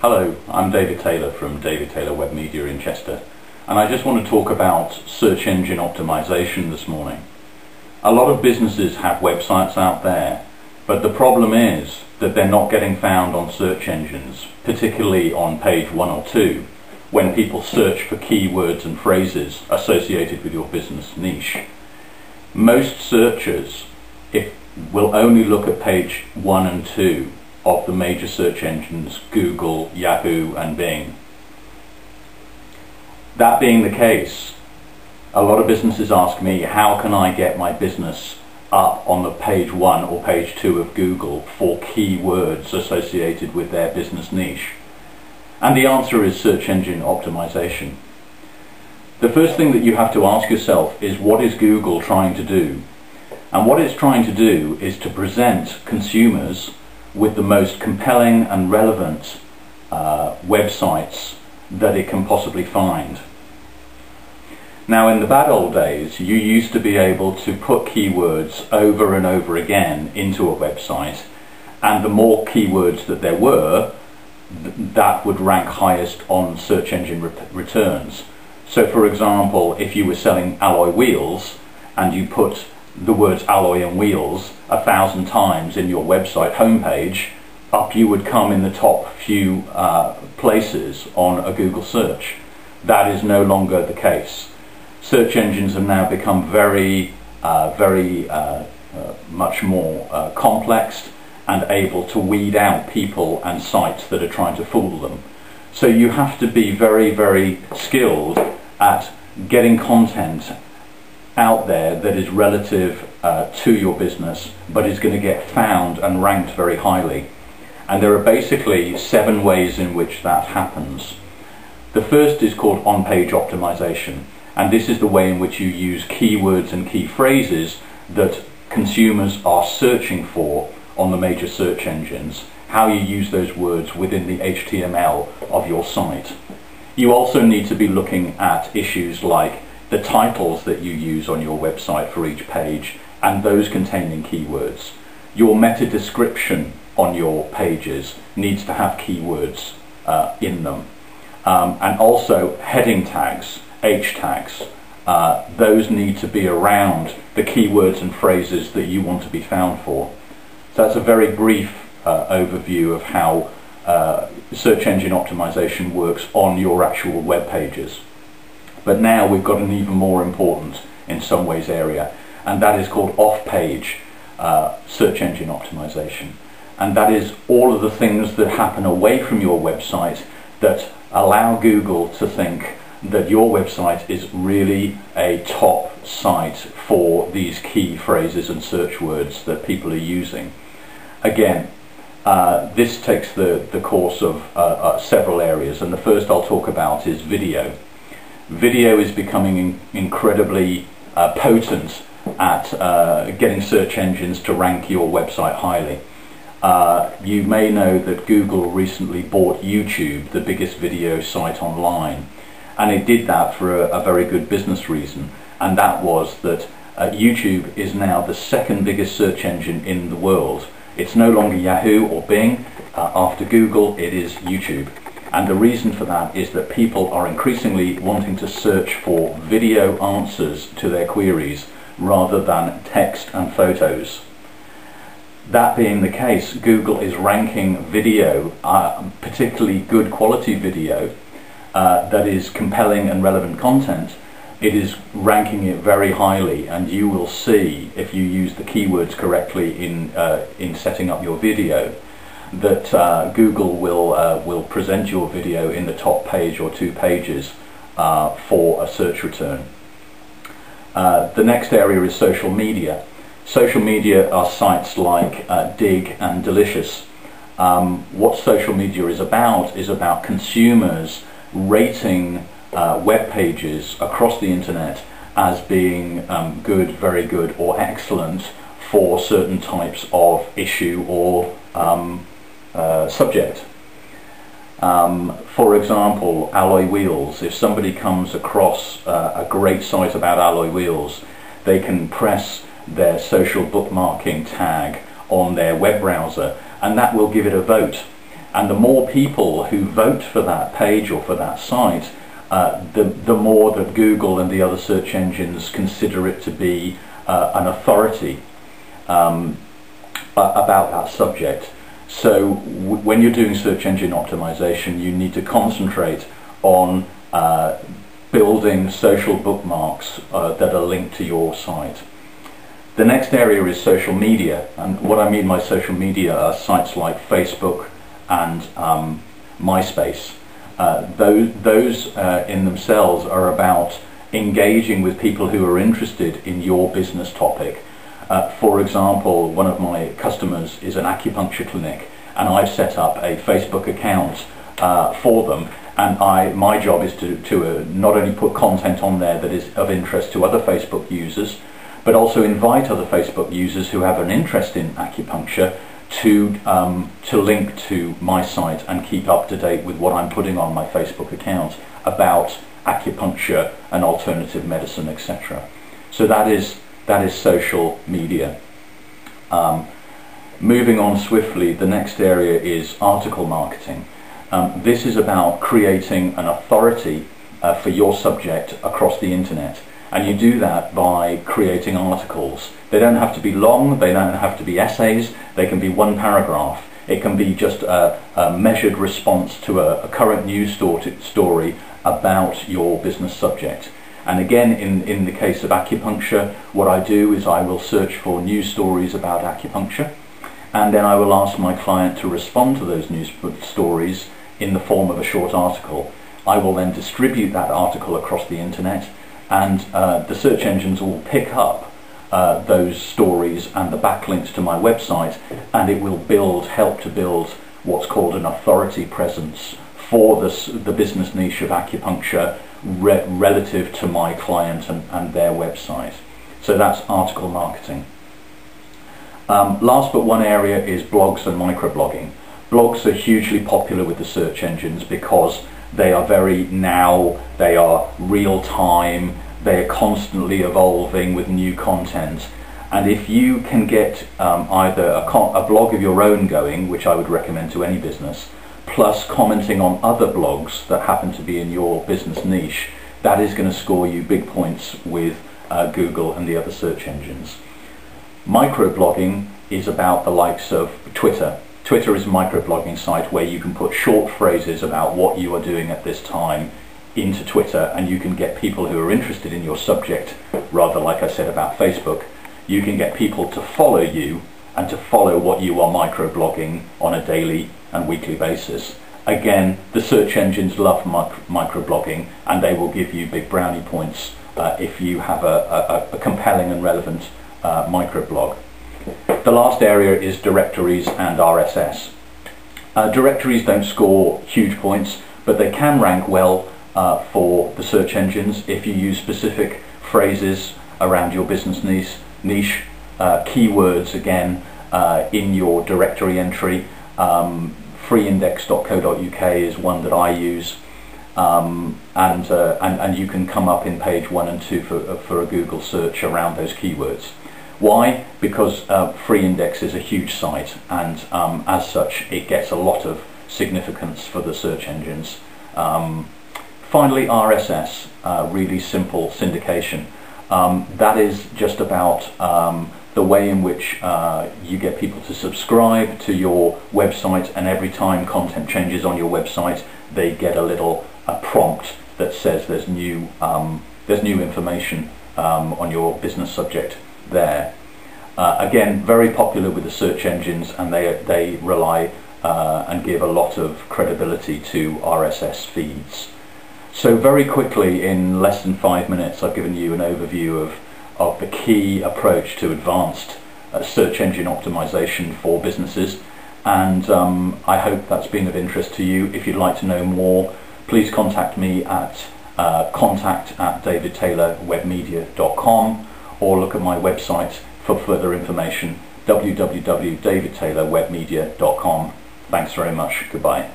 Hello, I'm David Taylor from David Taylor Web Media in Chester, and I just want to talk about search engine optimization this morning. A lot of businesses have websites out there, but the problem is that they're not getting found on search engines, particularly on page 1 or 2, when people search for keywords and phrases associated with your business niche. Most searchers will only look at page 1 and 2 of the major search engines, Google, Yahoo and Bing. That being the case, a lot of businesses ask me, how can I get my business up on the page 1 or page 2 of Google for keywords associated with their business niche? And the answer is search engine optimization. The first thing that you have to ask yourself is, what is Google trying to do? And what it's trying to do is to present consumers with the most compelling and relevant websites that it can possibly find. Now, in the bad old days, you used to be able to put keywords over and over again into a website, and the more keywords that there were, that would rank highest on search engine returns. So for example, if you were selling alloy wheels and you put the words alloy and wheels 1,000 times in your website homepage, up you would come in the top few places on a Google search. That is no longer the case. Search engines have now become very much more complex and able to weed out people and sites that are trying to fool them. So you have to be very skilled at getting content out there that is relative to your business, but is going to get found and ranked very highly. And there are basically 7 ways in which that happens. The first is called on-page optimization, and this is the way in which you use keywords and key phrases that consumers are searching for on the major search engines, how you use those words within the HTML of your site. You also need to be looking at issues like the titles that you use on your website for each page and those containing keywords. Your meta description on your pages needs to have keywords in them. And also heading tags, H tags, those need to be around the keywords and phrases that you want to be found for. So that's a very brief overview of how search engine optimization works on your actual web pages. But now we've got an even more important, in some ways, area, and that is called off-page search engine optimization. And that is all of the things that happen away from your website that allow Google to think that your website is really a top site for these key phrases and search words that people are using. Again, this takes the course of several areas, and the first I'll talk about is video. Video is becoming incredibly potent at getting search engines to rank your website highly. You may know that Google recently bought YouTube, the biggest video site online, and it did that for a very good business reason, and that was that YouTube is now the second biggest search engine in the world. It's no longer Yahoo or Bing. After Google, it is YouTube. And the reason for that is that people are increasingly wanting to search for video answers to their queries rather than text and photos. That being the case, Google is ranking video, particularly good quality video, that is compelling and relevant content. It is ranking it very highly, and you will see, if you use the keywords correctly in setting up your video, that Google will present your video in the top page or 2 pages for a search return. The next area is social media. Social media are sites like Dig and Delicious. What social media is about consumers rating web pages across the internet as being good, very good, or excellent for certain types of issue or subject. For example, alloy wheels. If somebody comes across a great site about alloy wheels, they can press their social bookmarking tag on their web browser, and that will give it a vote. And the more people who vote for that page or for that site, the more that Google and the other search engines consider it to be an authority about that subject. So when you're doing search engine optimization, you need to concentrate on building social bookmarks that are linked to your site. The next area is social media, and what I mean by social media are sites like Facebook and MySpace. Those in themselves are about engaging with people who are interested in your business topic. For example, one of my customers is an acupuncture clinic, and I've set up a Facebook account for them, and my job is to not only put content on there that is of interest to other Facebook users, but also invite other Facebook users who have an interest in acupuncture to link to my site and keep up to date with what I'm putting on my Facebook account about acupuncture and alternative medicine, etc. So that is social media. Moving on swiftly, the next area is article marketing. This is about creating an authority for your subject across the internet. And you do that by creating articles. They don't have to be long, they don't have to be essays, they can be one paragraph. It can be just a measured response to a current news story about your business subject. And again, in the case of acupuncture, what I do is I will search for news stories about acupuncture, and then I will ask my client to respond to those news stories in the form of a short article. I will then distribute that article across the internet, and the search engines will pick up those stories and the backlinks to my website, and it will help to build what's called an authority presence for the business niche of acupuncture relative to my client and their website. So that's article marketing. Last but one area is blogs and microblogging. Blogs are hugely popular with the search engines because they are they are real time, they are constantly evolving with new content. And if you can get either a blog of your own going, which I would recommend to any business, plus commenting on other blogs that happen to be in your business niche, that is going to score you big points with Google and the other search engines. Microblogging is about the likes of Twitter. Twitter is a microblogging site where you can put short phrases about what you are doing at this time into Twitter, and you can get people who are interested in your subject, rather like I said about Facebook, you can get people to follow you and to follow what you are microblogging on a daily and weekly basis. Again, the search engines love microblogging, and they will give you big brownie points if you have a compelling and relevant microblog. The last area is directories and RSS. Directories don't score huge points, but they can rank well for the search engines if you use specific phrases around your business niche, keywords again in your directory entry. Freeindex.co.uk is one that I use, and you can come up in page 1 and 2 for a Google search around those keywords. Why? Because Freeindex is a huge site, and as such it gets a lot of significance for the search engines. Finally, RSS, really simple syndication. That is just about the way in which you get people to subscribe to your website, and every time content changes on your website they get a little prompt that says there's new information on your business subject there. Again, very popular with the search engines, and they rely and give a lot of credibility to RSS feeds. So very quickly, in less than 5 minutes, I've given you an overview of the key approach to advanced search engine optimization for businesses, and I hope that's been of interest to you. If you'd like to know more, please contact me at contact@davidtaylorwebmedia.com, or look at my website for further information, www.davidtaylorwebmedia.com. Thanks very much. Goodbye.